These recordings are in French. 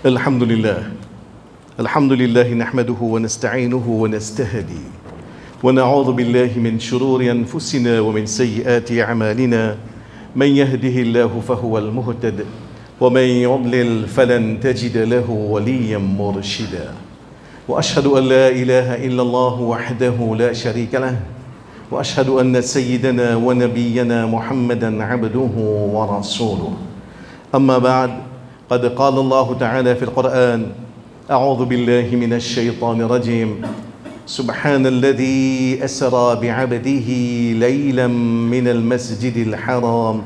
الحمد لله نحمده ونستعينه ونستهدي ونعوذ بالله من شرور أنفسنا ومن سيئات أعمالنا من يهده الله فهو المهتد ومن يضلل فلن تجد له وليا مرشدا وأشهد أن لا إله إلا الله وحده لا شريك له وأشهد أن سيدنا ونبينا محمدا عبده ورسوله أما بعد قد قال الله تعالى في القرآن أعوذ بالله من الشيطان الرجيم سبحان الذي أسرى بعبده ليلا من المسجد الحرام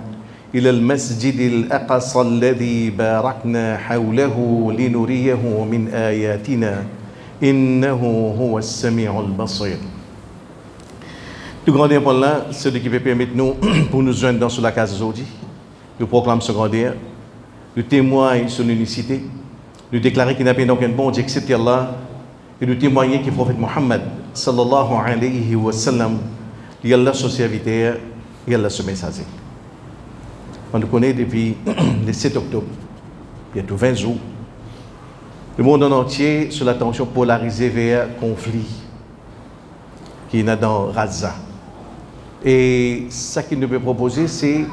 إلى المسجد الأقصى الذي باركنا حوله لنريه من آياتنا إنه هو السميع البصير. Tout grand pour là, celui qui peut permettre nous pour nous joindre dans la case aujourd'hui, nous proclame secondaire, nous témoigne sur l'unicité, nous déclarer qu'il n'y a pas d'aucun bon Dieu excepté Allah, et nous témoigner que le prophète Mohammed sallallahu alayhi wa sallam, il y a Allah son serviteur, il y a Allah son messager. On nous connaît depuis le 7 octobre, bientôt 20 jours, le monde en entier sur la tension polarisée vers conflit qui est dans Gaza. Et ce qu'il nous peut proposer, c'est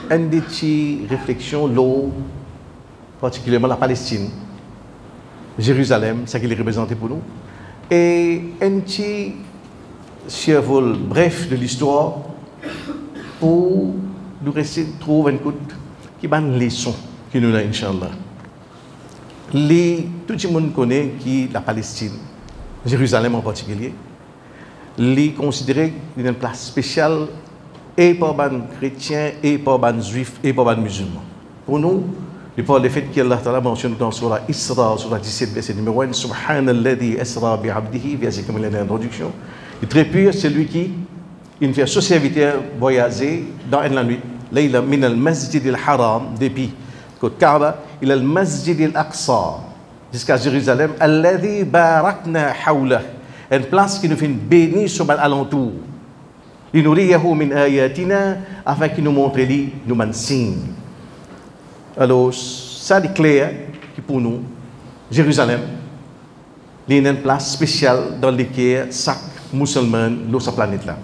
une petite réflexion, l'eau, particulièrement la Palestine, Jérusalem, ce qu'il est représenté pour nous, et un petit survol bref de l'histoire pour nous rester trouver une côte qui a une leçon qui nous a, Inch'Allah. Tout le monde connaît qui la Palestine, Jérusalem en particulier. Les considéré une place spéciale et par les chrétiens, et par les juifs, et par les musulmans. Pour nous, par le fait qu'Allah Ta'ala mentionne dans Surah Isra, Surah 17, verset numéro 1, Subhanalladhi Asra bi'abdihi, verset comme il est dans l'introduction, il est très pur, c'est lui qui, il fait ce serviteur voyager dans la nuit, Layla min al-masjid al-haram, depuis côte Kaaba, il a le masjid al-aqsa, jusqu'à Jérusalem, alladhi barakna hawlah. Une place qui nous fait bénir sur l'alentour. Il nous dit min ayatina afin qu'il nous montre lui nous man signe. Alors ça est clair qui pour nous Jérusalem il y a une place spéciale dans laquelle chaque musulman de sa planète là.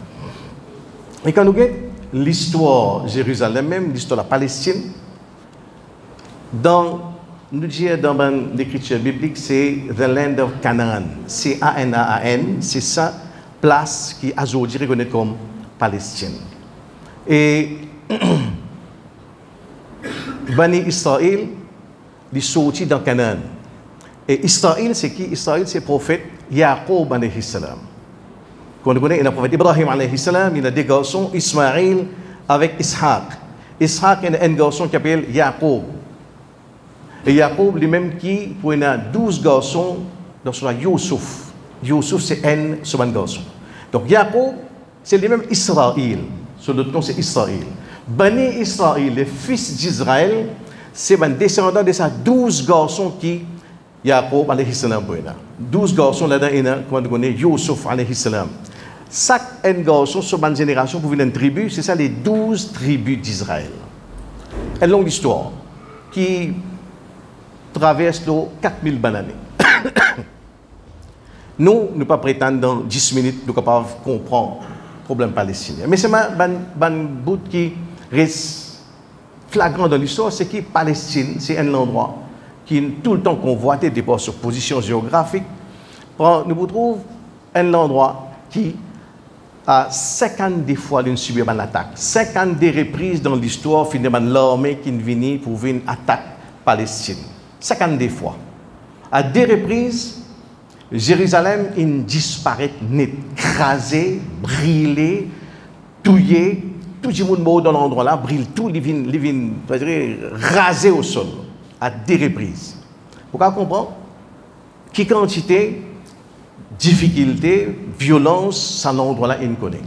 Et quand nous regardons l'histoire de Jérusalem même l'histoire de la Palestine dans nous disons dans l'écriture biblique, c'est the land of Canaan. C-A-N-A-A-N, c'est ça, place qui est aujourd'hui reconnue comme Palestine. Et Bani Israël, il est sorti dans Canaan. Et Israël, c'est qui? Israël, c'est le prophète Yaqub alayhi salam. Quand on connaît, il y a le prophète Ibrahim alayhi salam, il y a des garçons, Ismaël avec Ishaq. Ishaq, il y a un garçon qui s'appelle Yaqub. Et Yaqub, lui-même qui, pour il y a 12 garçons, donc sur Youssouf. Youssouf, c'est un seul garçon. Donc Yaqub, c'est lui-même Israël. Sur le nom, c'est Israël. Bani Israël, le fils d'Israël, c'est un descendant de ces 12 garçons qui, Yaqub alayhi salam, 12 garçons là-dedans, il y a, comment on connaît, Youssouf alayhi salam. Chaque garçon sur une génération pour une tribu, c'est ça les 12 tribus d'Israël. Une longue histoire qui traverse 4000 bananes. Nous ne pas prétendre dans 10 minutes, nous sommes capables de comprendre le problème palestinien. Mais c'est un bout qui reste flagrant dans l'histoire, c'est que Palestine, c'est un endroit qui est tout le temps convoité, dépend sur position géographique. Nous retrouvons un endroit qui a 52 fois d'une subir une attaque. 52 reprises dans l'histoire, finalement, l'armée qui est venue pour venir attaquer Palestine. 52 fois. À 2 reprises, Jérusalem disparaît net, crasé, brûlé, touillé, tout le monde mort dans l'endroit là, brûle tout, il vient rasé au sol, à 2 reprises. Pourquoi comprendre? Qui quantité, difficulté, violence, ça l'endroit là, il connaît.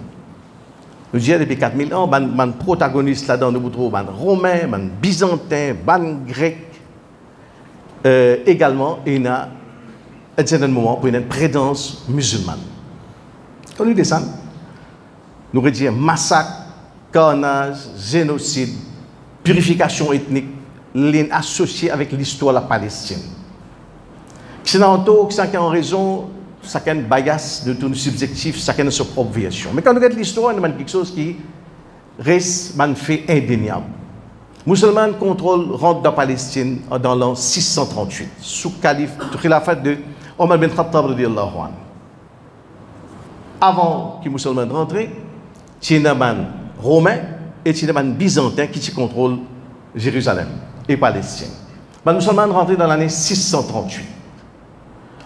Nous disons depuis 4000 ans, les protagonistes là-dedans, nous trouvons les Romains, les Byzantins, les Grecs. Également, il y a un certain moment pour une présence musulmane. Quand nous descendons, nous disons massacre, carnage, génocide, purification ethnique, associé avec l'histoire de la Palestine. C'est en raison chacun bias de tout subjectif, chacun de sa propre version. Mais quand on regarde l'histoire, il y a quelque chose qui reste un fait indéniable. Les musulmans rentrent dans la Palestine dans l'an 638, sous le khilafat de Omar bin Khattab radiyallahu anhu. Avant que les musulmans rentrent, il y a des Romains et il y a des Byzantins qui contrôlent Jérusalem et Palestine. Les musulmans rentrent dans l'année 638.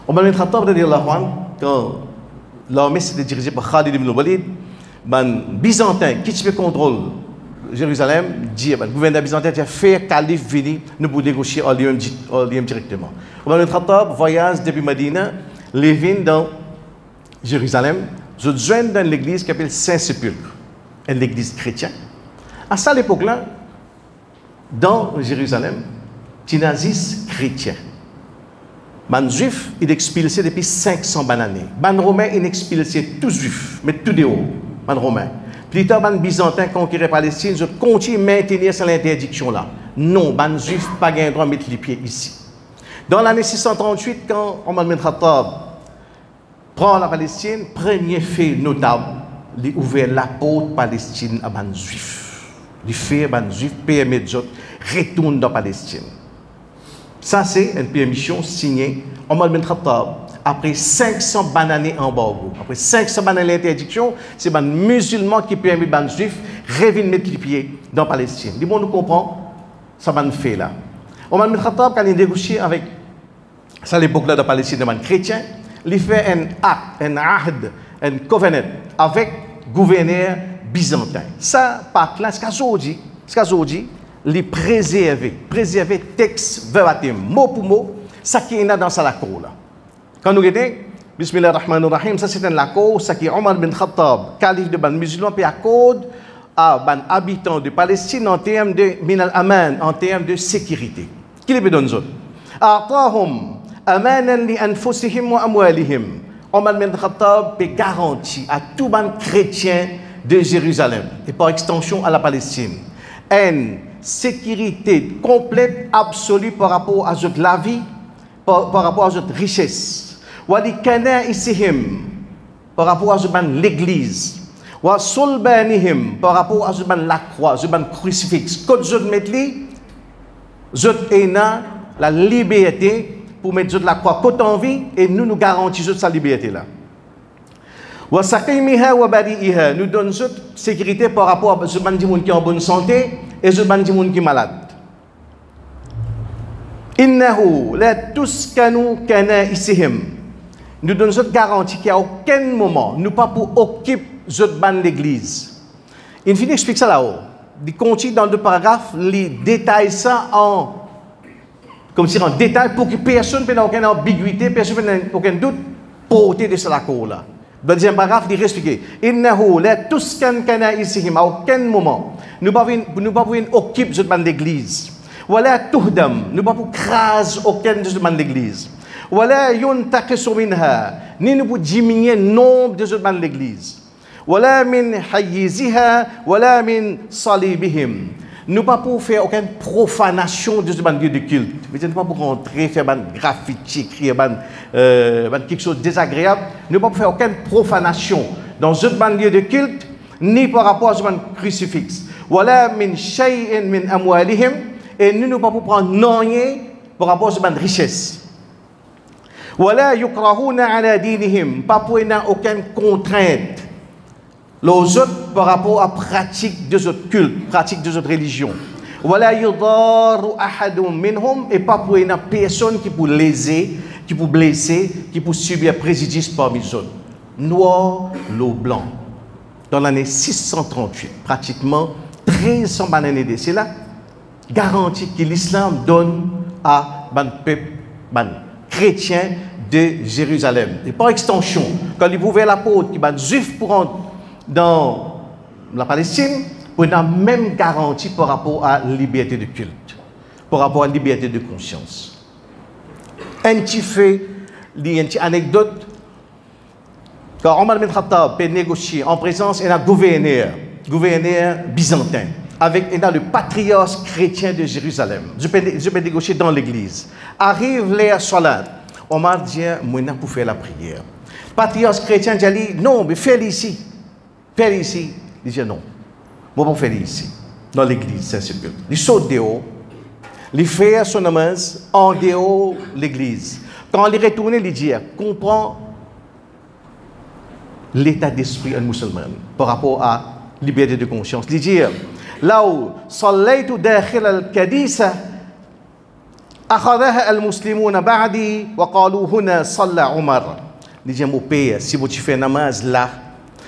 Omar bin Khattab radiyallahu anhu, quand l'armée s'était dirigée par Khalid ibn Walid, les Byzantins qui contrôlent Jérusalem, dit, le gouverneur byzantin a fait calife venir nous pour négocier en lui directement. Omar bin Khattab voyage depuis Medina, les vignes dans Jérusalem, je joins dans l'église qui s'appelle Saint-Sépulcre, une église chrétienne. À cette époque-là, dans Jérusalem, il y a 10 chrétiens. Les juifs, ils expulsés depuis 500 années. Les romains, ils expulsés tous juifs, mais tous des hauts, les romains. Plus tard, les byzantins conquéraient la Palestine, ils continuent à maintenir cette interdiction-là. Non, les juifs n'ont pas le droit de mettre les pieds ici. Dans l'année 638, quand Omar bin Khattab prend la Palestine, premier fait notable, il a ouvert la porte Palestine à les juifs. Il fait les juifs permet de retourner dans la Palestine. Ça, c'est une permission signée Omar bin Khattab après 500 années embargo. Après 500 années d'interdiction, c'est les musulmans qui permettent aux juifs de revenir mettre les pieds dans la Palestine. Du monde nous comprend, ça va nous faire là. Omar bin Khattab, quand il négocié avec, à l'époque-là de la Palestine, les chrétiens, il fait un acte, un ahd, un covenant avec le gouverneur byzantin. Ça, par là, ce qu'aujourd'hui, les préserver texte verbatim, mot pour mot, ça qui est dans sa cour là. Quand nous regardons, Bismillah ar-Rahman ar-Rahim, ça c'est un accord, ça qui est Omar bin Khattab, calife de ban musulman, puis accorde à ban habitants de Palestine en termes de minal aman, en termes de sécurité. Qui les donne ça? A'tahum amanan li anfusihim wa amwalihim. Omar bin Khattab peut garantir à tout ban chrétien de Jérusalem et par extension à la Palestine une sécurité complète, absolue par rapport à la vie, par rapport à notre richesse. Wali kana isihim par rapport à l'église. Wa sulbanihim par rapport à la croix, la crucifix. Quand je mets la liberté pour mettre la croix côté en vie et nous garantissons sa liberté là. Wa saqimiha wa bari'iha nous donne cette sécurité par rapport à ce gens qui est en bonne santé et ce gens qui est malade. Innahu la tuskanu kanaisihim. Nous donnons cette garantie qu'à aucun moment, nous pas pour occuper cette bande d'église. Il finit explique ça là-haut. Il continue dans deux paragraphes, il détaille ça en détail pour que personne n'ait aucune ambiguïté, personne n'ait aucun doute porter de ce là. Dans le deuxième paragraphe, il explique Innahu la tuskan kanaisihim. À aucun moment, nous ne pouvons pas occuper cette bande d'église. Wala tuhdam, nous ne pouvons pas craser aucune de cette bande d'église. Wala yuntaqisu minha, ni nous pouvons diminuer le nombre de cette bande de l'église. Wala min hayyiziha, wala min salibihim. Nous pas pour faire aucune profanation de ce bande de culte. Nous ne pas pour rentrer, faire un graffiti, écrire quelque chose de désagréable. Nous pas pour faire aucune profanation dans ce bande de culte, ni par rapport à ce bande crucifix. Wala min shay'in min amwalihim, et nous ne pas pour prendre rien par rapport à ce bande richesse. Wala yukrahuna ala dinihim, pas pour aucune contrainte. Les autres par rapport à pratique de notre culte, pratique de notre religion. Wala yudaru ahadum minhum, et pas pour une personne qui peut léser, qui peut blesser, qui peut subir préjudice parmi les autres. Noir, l'eau blanc. Dans l'année 638, pratiquement 1300 années de cela, garantie que l'islam donne à ban peuple, ban chrétien de Jérusalem. Et par extension, quand il ouvert la porte, qui ban juif pour entrer dans la Palestine, on a même garantie par rapport à la liberté de culte, par rapport à la liberté de conscience. Un petit fait, une petite anecdote, quand Omar bin Khattab peut négocier en présence d'un gouverneur byzantin. avec dans le patriarche chrétien de Jérusalem. Je peux négocier dans l'église. Arrive les salat. Omar dit, moi, pour faire la prière. Patriarche chrétien dit, non, mais fais-le ici. Fais-le ici. Il dit, non. Moi, pour faire ici. Dans l'église, Saint-Sépulcre. Il saute dehors. Il fait son namaz en dehors de l'église. Quand il retourne, il dit, comprend l'état d'esprit d'un musulman par rapport à la liberté de conscience. Il dit, là où صليت داخل الكنيسة أخذها المسلمون بعدي وقالوا هنا صلى عمر. Il dit, mon père, si vous faites namaz là,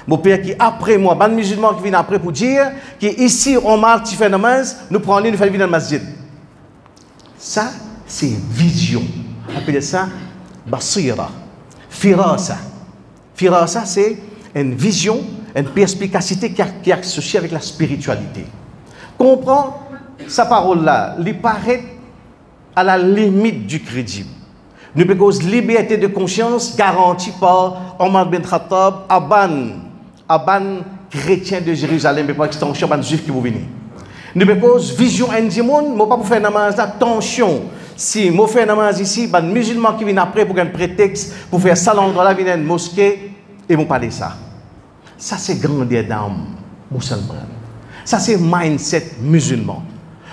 mon père qui après moi, ban musulman qui vient après pour dire que ici Omar tu fais namaz, nous prenons nous faisons venir dans le masjid. Ça c'est vision. On appelle ça basira, firasa. Firasa c'est une vision, une perspicacité qui est associée avec la spiritualité. Comprends sa parole là, il paraît à la limite du crédible. Nous avons une liberté de conscience garantie par Omar bin Khattab, Aban chrétien de Jérusalem, mais pas extension, ban juif qui vous venez. Nous avons une vision indienne, mais pas pour faire namaz, attention. Si je fais namaz ici, ban musulman qui vient après pour un prétexte, pour faire ça l'endroit là, vient une mosquée, et vont parler ça. Ça c'est grandeur d'âme musulmane. Ça c'est mindset musulman.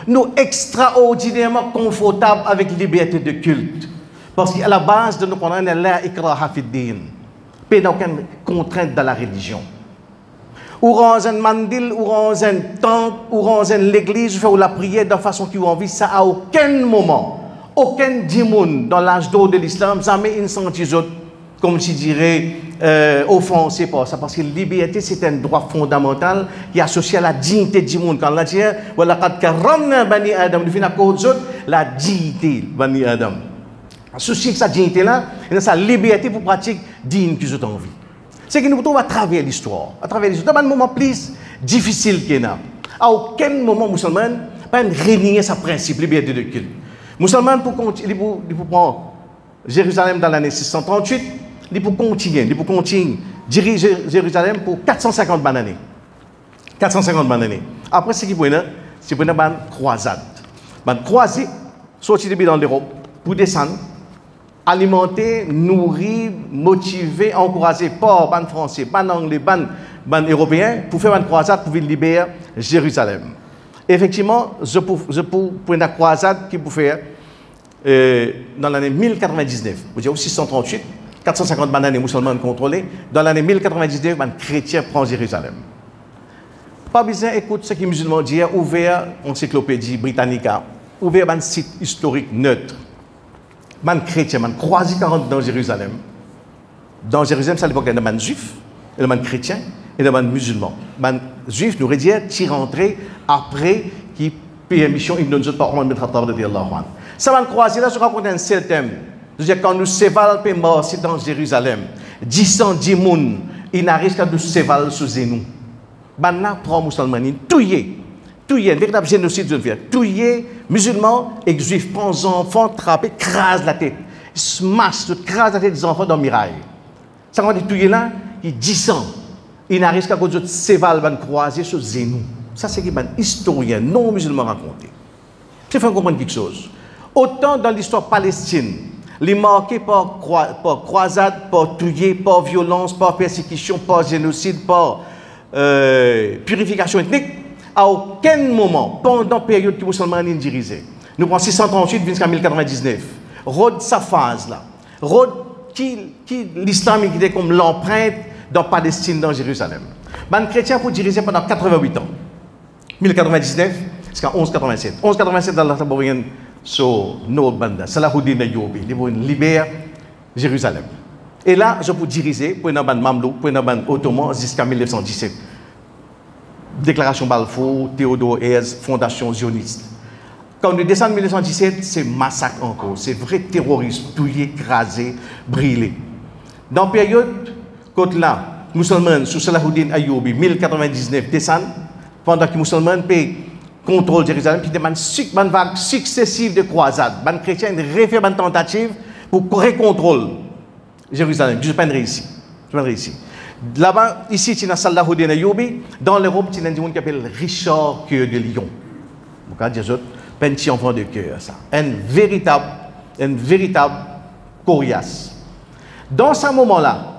Nous extraordinairement confortables avec la liberté de culte. Parce qu'à la base de nos Coran, il y a la ikraha fi din. Pas d'aucune contrainte dans la religion. Ou dans un mandil, ou dans un temple, ou dans l'église, ou la prière de façon qui vous envie, ça à aucun moment, aucun dimoun dans l'âge d'or de l'islam, jamais une senti comme je dirais, offensé par ça. Parce que la liberté, c'est un droit fondamental qui est associé à la dignité du monde. Quand on dit, voilà, quand karamna bani Adam, nous finissons la dignité bani Adam. Associé avec sa dignité-là, et sa liberté pour pratiquer digne que vous avez envie. C'est que nous trouvons à travers l'histoire. À travers l'histoire, dans un moment plus difficile qu'il y a. À aucun moment, musulman, pas renier sa principe, liberté de culte. Musulman, pour prendre Jérusalem dans l'année 638, il pour continuer, diriger Jérusalem pour 450 années. 450 années. Après, ce qui est c'est pour une croisade. Une croisée, sorti depuis dans l'Europe, pour descendre, alimenter, nourrir, motiver, encourager par les Français, les Anglais, les Européens, pour faire une croisade pour libérer Jérusalem. Effectivement, je pour une croisade qui pour faire dans l'année 1099, vous dites 638, 450 années musulmans contrôlés, dans l'année 1099, les chrétiens prennent Jérusalem. Pas besoin d'écouter ce que les musulmans disent, ouvert l'encyclopédie britannique, ouvert un site historique neutre. Les chrétiens, les croisés qui rentrent dans Jérusalem. Dans Jérusalem, c'est à l'époque, il y a des juifs, il y a des chrétiens et il y a des musulmans. Les juifs, nous dire, qui rentraient après qui permission, ils donnent par Omar bin Khattab de Allah. Ça va croiser là, je raconte un seul thème. C'est-à-dire, quand nous sévalons dans Jérusalem, 10 moun, il n'arrive qu'à nous sévaler sous nous. Maintenant, prend musulmans, touillé, un véritable génocide, je veux dire, touillé, musulmans et juifs, prend les enfants, trappe, écrase la tête, smash, écrase la tête des enfants dans le mirail. Ça va être touillé là, il 10 ans, il n'arrive qu'à nous sévaler, croiser sous nous. Ça, c'est ce que les historiens non musulmans racontent. C'est faire comprendre quelque chose. Autant dans l'histoire palestine, les marqués par croisade, par touillé, par violence, par persécution, par génocide, par purification ethnique, à aucun moment, pendant la période que les musulmans ont dirigé, nous prenons 638 jusqu'à 1099, Rod sa phase là, Rod qui l'islam est comme l'empreinte dans la Palestine, dans Jérusalem. Les chrétiens pour diriger pendant 88 ans. 1099 jusqu'à 1187. 1187 dans la Tabourienne sur nos bandes. Salahuddin Ayyoubi, il libère Jérusalem. Et là, je peux diriger pour une bande Mamlou, pour une bande Ottoman jusqu'à 1917. Déclaration Balfour, Théodore Herzl, Fondation Zioniste. Quand nous descendons en 1917, c'est massacre encore. C'est vrai terrorisme, touillé, écrasé, brûlé. Dans la période, quand là, musulmans sous Salahuddin Ayyoubi, 1099 descendent, pendant que les musulmans contrôlent Jérusalem, puis une vague successive de croisades. Les chrétiens refait une tentative pour récontrôler Jérusalem. Je n'ai pas réussi. Là-bas, ici, tu as Salahuddin Ayyoubi. Dans l'Europe, tu as un monde qui s'appelle Richard Cœur de Lion. Vous voyez, des autres, petit enfant de cœur, ça. Un véritable coriace. Dans ce moment-là,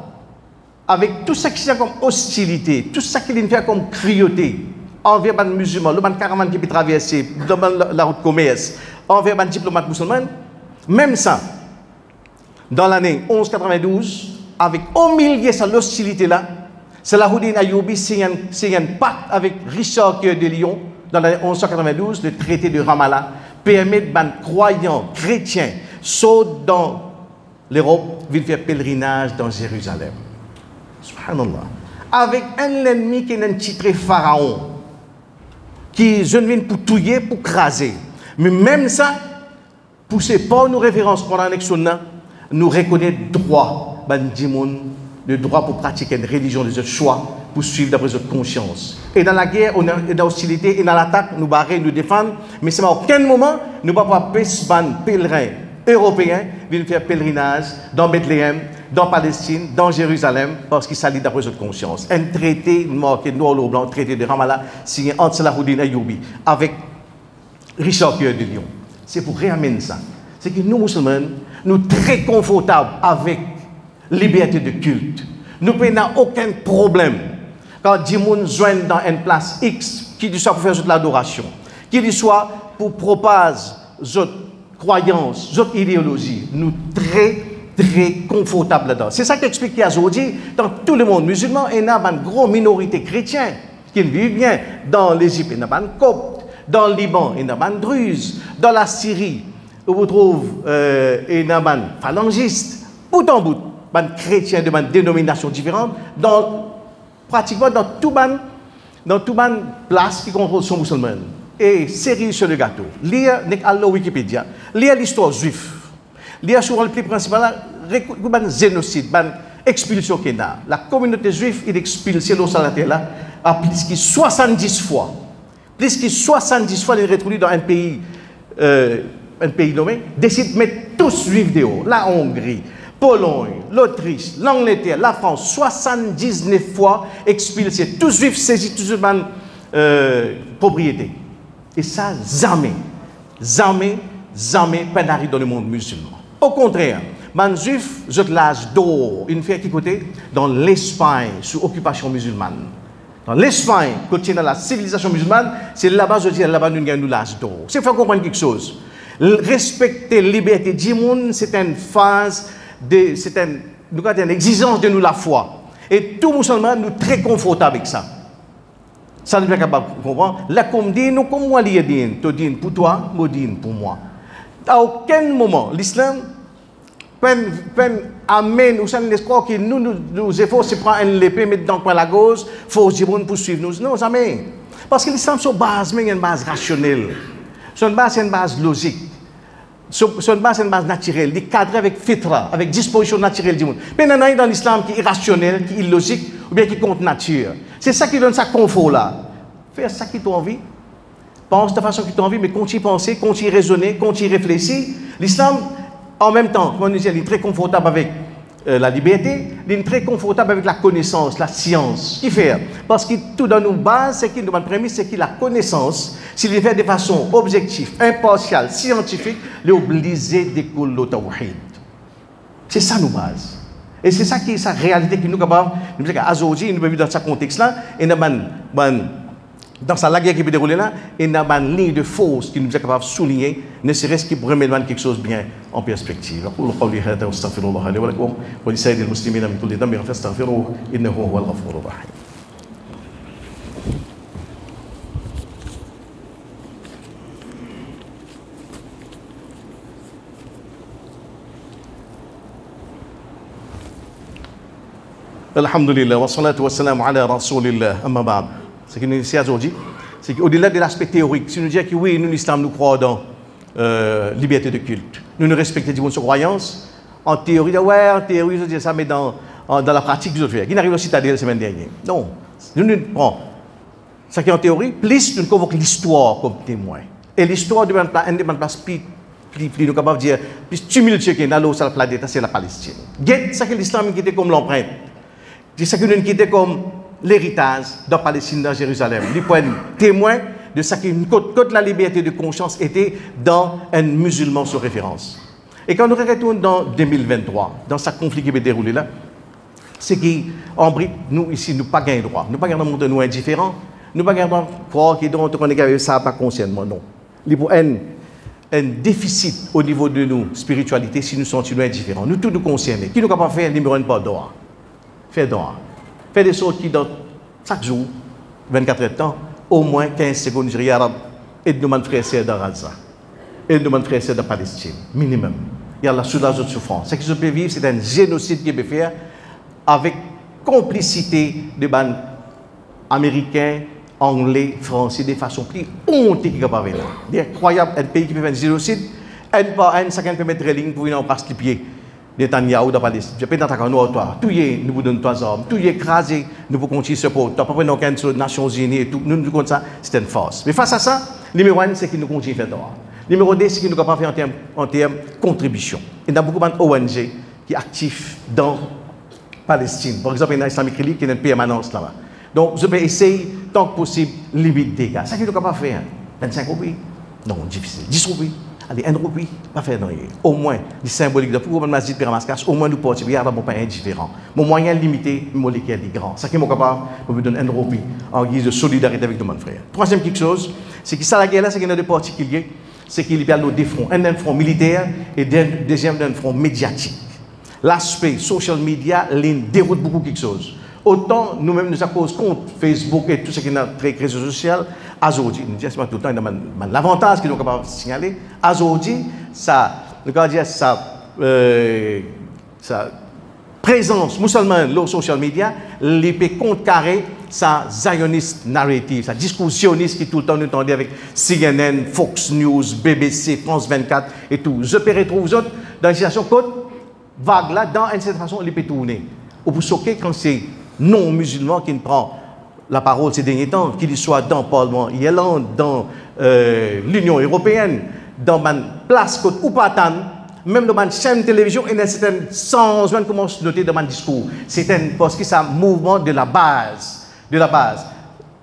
avec tout ça qui est comme hostilité, tout ça qui fait comme cruauté, envers les musulmans, le caravane qui peut traverser, la route commerce, envers les diplomates musulmans, même ça, dans l'année 1192, avec au milieu de l'hostilité-là, Salahuddin Ayyoubi signe un pacte avec Richard Cœur de Lion dans l'année 1192, le traité de Ramallah, permet aux croyants chrétiens sautent dans l'Europe, viennent faire pèlerinage dans Jérusalem. Subhanallah. Avec un ennemi qui est un titre pharaon, qui je viens pour tuer, pour craser. Mais même ça, pour ces pas nos références coraniques, nous reconnaissons droit, le droit pour pratiquer une religion de ce choix, pour suivre d'après notre conscience. Et dans la guerre, on est dans l'hostilité, et dans l'attaque, nous barrer, nous défendre, mais c'est à aucun moment, nous ne pouvons pas pèlerins européens viennent faire pèlerinage dans Bethléem, dans Palestine, dans Jérusalem, parce qu'il s'allie d'après notre conscience. Un traité marqué noir au blanc, traité de Ramallah, signé entre Salahuddin Ayyoubi avec Richard Cœur de Lion. C'est pour réamener ça. C'est que nous, musulmans, nous sommes très confortables avec la liberté de culte. Nous n'avons aucun problème quand des gens joignent dans une place X, qui soit pour faire l'adoration, qui soit pour propager notre croyance, notre idéologie. Nous sommes très confortables là-dedans. C'est ça qui explique qu'aujourd'hui, dans tout le monde musulman, il y a une grosse minorité chrétienne qui vit bien. Dans l'Égypte, il y a une copte. Dans le Liban, il y a une druze. Dans la Syrie, on vous trouve il y a une phalangiste. Bout en bout, des chrétiens de dénominations différentes, pratiquement dans tout les places qui sont musulmanes. Et série sur le gâteau. Lire à Wikipédia, lire l'histoire juive. Lire sur le plus principal, un génocide, une expulsion qu'il y a. La communauté juive est expulsée dans la terre là à plus que 70 fois. Plus que 70 fois, elle est retrouvée dans un pays nommé, décide de mettre tous les juifs dehors. La Hongrie, Pologne, l'Autriche, l'Angleterre, la France, 79 fois expulsés. Tous les juifs saisis, tous les propriétés. Et ça, jamais pénari dans le monde musulman. Au contraire, les juifs, je l'âge d'or, une fois qui côté, dans l'Espagne, sous occupation musulmane. Dans l'Espagne, côté dans la civilisation musulmane, c'est là-bas, je dis, là-bas, nous gagnons l'âge d'or. C'est faut comprendre quelque chose. Respecter la liberté du monde, c'est une phase, c'est une exigence de nous la foi. Et tout musulman, nous sommes très confortables avec ça. Ça nous est capable de comprendre. Là, comme dit, nous, comme moi, tu dis pour toi, moi, dis pour moi. À aucun moment, l'islam amène ou ça l'espoir que nous efforts se prendre une épée, mettre dans la gauche, force du monde pour suivre nous. Non, jamais. Parce que l'islam, c'est une base rationnelle. C'est une base logique. C'est une base naturelle. Il cadre avec fitra, avec disposition naturelle du monde. Mais il y en a dans l'islam qui est irrationnel, qui est illogique, ou bien qui est contre nature. C'est ça qui donne ça confort-là. Fais ça qui t'a envie. Pense de façon qui t'a envie, mais continue à penser, continue à raisonner, continue à réfléchir. L'islam, en même temps, comme on dit, il est très confortable avec la liberté, il est très confortable avec la connaissance, la science. Qui fait? Parce que tout dans nos bases, c'est qu'il nous prémisse, c'est que la connaissance, s'il est fait de façon objective, impartiale, scientifique, il est obligé d'écouler le tawhid. C'est ça nos bases. Et c'est ça qui est sa réalité qui nous capable. Nous disons qu'aujourd'hui, nous vivons dans ce contexte-là, et dans la guerre qui peut dérouler là, il y a une ligne de force qui nous est capable de souligner, ne serait-ce qu'il pourrait mettre quelque chose de bien en perspective. أقول قولي هذا واستغفر الله لي ولكم ولسائر المسلمين من كل ذنب فاستغفروه إنه هو الغفور الرحيم. الحمد لله والصلاة والسلام على رسول الله أما بعد. Ce qui nous dit aujourd'hui, c'est qu'au-delà de l'aspect théorique, si nous disons que oui, nous, l'islam, nous croyons dans liberté de culte, nous respectons nos croyances, en théorie, ouais, en théorie, je dis ça, mais dans la pratique, je fais. Qui arrive au citadelle la semaine dernière? Non. Nous prenons ça qui est en théorie, plus nous convoquons l'histoire comme témoin. Et l'histoire de une place plus nous capable de dire, plus tumultueux qu'il y a dans la planète, c'est la Palestine. Get, ça que l'islam qui était comme l'empreinte. C'est ce que nous quittons comme l'héritage de la Palestine dans Jérusalem. Ils prennent témoin de ce que toute la liberté de conscience était dans un musulman sous référence. Et quand nous retournons dans 2023, dans ce conflit qui s'est déroulé là, c'est qu'en Brique, nous ici, nous n'avons pas de droit. Nous n'avons pas de monde nous indifférents. Nous n'avons pas de croire qui donc on est ça pas consciemment, non. Il y a un déficit au niveau de nos spiritualités si nous sommes indifférents. Nous tous nous concernés. Qui nous capable faire numéro 1 pas droit. Faire droit. Faire des choses qui dans chaque jour, 24 heures de temps, au moins 15 secondes, je regarde et nous demandons frères et sœurs dans Gaza. Et nous demandons frères et sœurs dans Palestine. Minimum. Il y a la soulage de souffrance. Ce que je peux vivre, c'est un génocide qui peut faire avec complicité de bandes américains, anglais, français, de façon plus honte qui est capable de faire. C'est incroyable, un pays qui peut faire un génocide, un par un, chacun peut mettre une ligne pour venir en passe les pieds. Netanyahu dans Palestine. Je peux t'attaquer nous toi. Tout est, nous vous donnons 3 armes. Tout est écrasé, nous vous continuons ce pot. Pas prendre aucun sur les Nations Unies et tout. Nous comme ça, c'est une force. Mais face à ça, numéro 1, c'est qu'il nous continue à faire droit. Numéro 2, c'est qu'il nous capable de faire en termes de contribution. Il y a beaucoup d'ONG qui sont actifs dans Palestine. Par exemple, il y a Islamic Relief qui est une permanence là-bas. Donc, je vais essayer, tant que possible, limiter les dégâts. C'est ce qu'il nous capable de faire. 25 roupies? Non, difficile. 10 roupies? Allez, 1 roupie, pas faire rien. Au moins, les symboliques de pour masjid Peramaskas, au moins nous portons, il y a un pas indifférent. Mon moyen limité, mon molécule est grand. Ça qui est capable, je vous donne 1 roupie en guise de solidarité avec mon frère. Troisième quelque chose, c'est que ça la guerre là, c'est qu'il y a de particulier, c'est qu'il y a deux fronts. Un front militaire et deuxième d'un front médiatique. L'aspect social media, déroute beaucoup quelque chose. Autant nous-mêmes nous avons contre Facebook et tout ce qui est notre réseau social, aujourd'hui, nous disons tout le temps, l'avantage que nous sommes capables de signaler, aujourd'hui, ça présence musulmane sur social media, les peut contrecarrer sa zioniste narrative, sa discussionniste qui tout le temps nous entendait avec CNN, Fox News, BBC, France 24 et tout. Je peux retrouver vous autres dans une situation vague là, dans une situation, il peut tourner. Ou pour choquer quand c'est non-musulman qui ne prend la parole ces derniers temps, qu'il soit dans le Parlement irlandais, dans l'Union européenne, dans ma place ou pas tant, même dans ma chaîne de télévision, il y a certaines sans comment se noter dans mon discours. C'est parce que c'est un mouvement de la base. De la base.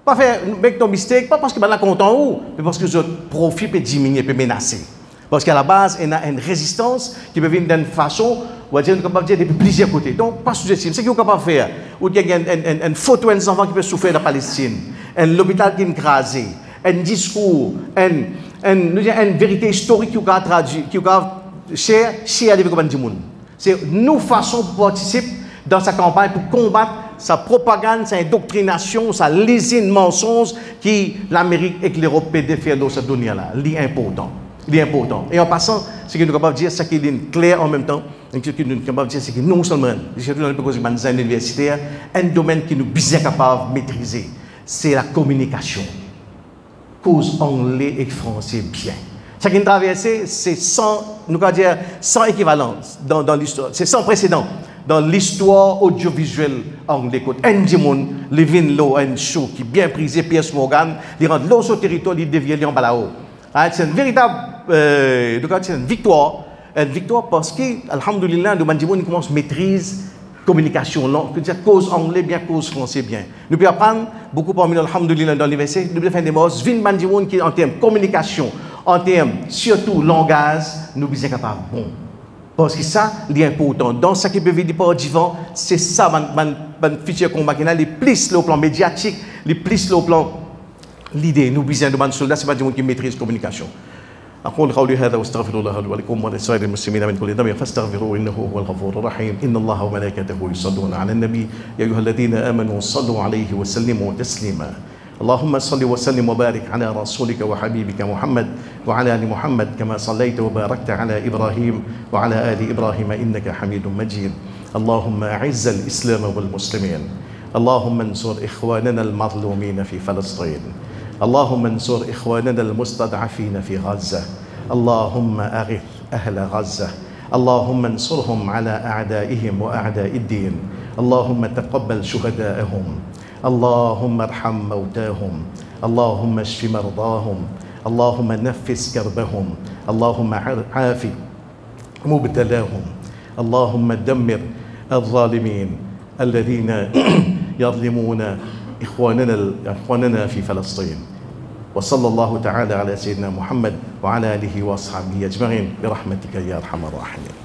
Pas faire make no mistake, pas parce que je suis content ou, mais parce que je profite peut diminuer, peut menacer. Parce qu'à la base, il y a une résistance qui peut venir d'une façon, on va dire, capable de dire depuis plusieurs côtés. Donc, pas sous-estime. Ce qu'il est capable de faire, ou il y a une photo d'un enfant qui peut souffrir de la Palestine, un hôpital qui est écrasé, un discours, une vérité historique qui est traduite, qui est chère à l'événement du monde. C'est nous façon de participer dans sa campagne pour combattre sa propagande, sa indoctrination, sa lésine mensonge qui l'Amérique et l'Europe peuvent faire dans cette dunya-là. L'important. L'important. Et en passant, ce que nous sommes capables de dire, c'est qu'il est clair en même temps, et ce que nous sommes capables de dire, c'est que non seulement, surtout dans le domaine universitaire, un domaine qui nous sommes capables de maîtriser, c'est la communication. Cause anglais et français bien. Ce qui nous traverse, c'est sans équivalence dans l'histoire, c'est sans précédent dans l'histoire audiovisuelle anglaise. Un démon, Levin Lowe, un show qui est bien prisé, Piers Morgan, il rend l'eau sur le territoire, il devient Léon Balao. C'est une véritable c'est une victoire parce que, alhamdoulilah, nous avons commence à maîtriser la communication, cause anglais bien, cause français bien. Nous pouvons apprendre beaucoup parmi nous, alhamdoulilah, dans l'université, nous pouvons faire des mots, qui en termes de communication, en termes surtout langage, nous sommes capables bon. Parce que ça, c'est important. Dans ce qui peut venir par divan, c'est ça, mon futur combat, les plus au plan médiatique, les plus au plan l'idée, nous besoin de soldats, c'est pas du monde qui maîtrise la communication. أقول قولي هذا واستغفر الله لي ولكم ولسائر المسلمين من كل ذنب فاستغفروه إنه هو الغفور الرحيم إن الله وملائكته يصلون على النبي يا أيها الذين آمنوا صلوا عليه وسلموا تسليما اللهم صل وسلم وبارك على رسولك وحبيبك محمد وعلى آل محمد كما صليت وباركت على إبراهيم وعلى آل إبراهيم إنك حميد مجيد اللهم أعز الإسلام والمسلمين اللهم انصر إخواننا المظلومين في فلسطين اللهم انصر إخواننا المستضعفين في غزة اللهم أغث أهل غزة اللهم انصرهم على أعدائهم وأعداء الدين اللهم تقبل شهداءهم اللهم ارحم موتاهم اللهم اشف مرضاهم اللهم نفس كربهم اللهم عاف مبتلاهم اللهم دمر الظالمين الذين يظلمون إخواننا في فلسطين. وصلى الله تعالى على سيدنا محمد وعلى آله وأصحابه أجمعين برحمتك يا أرحم الراحمين.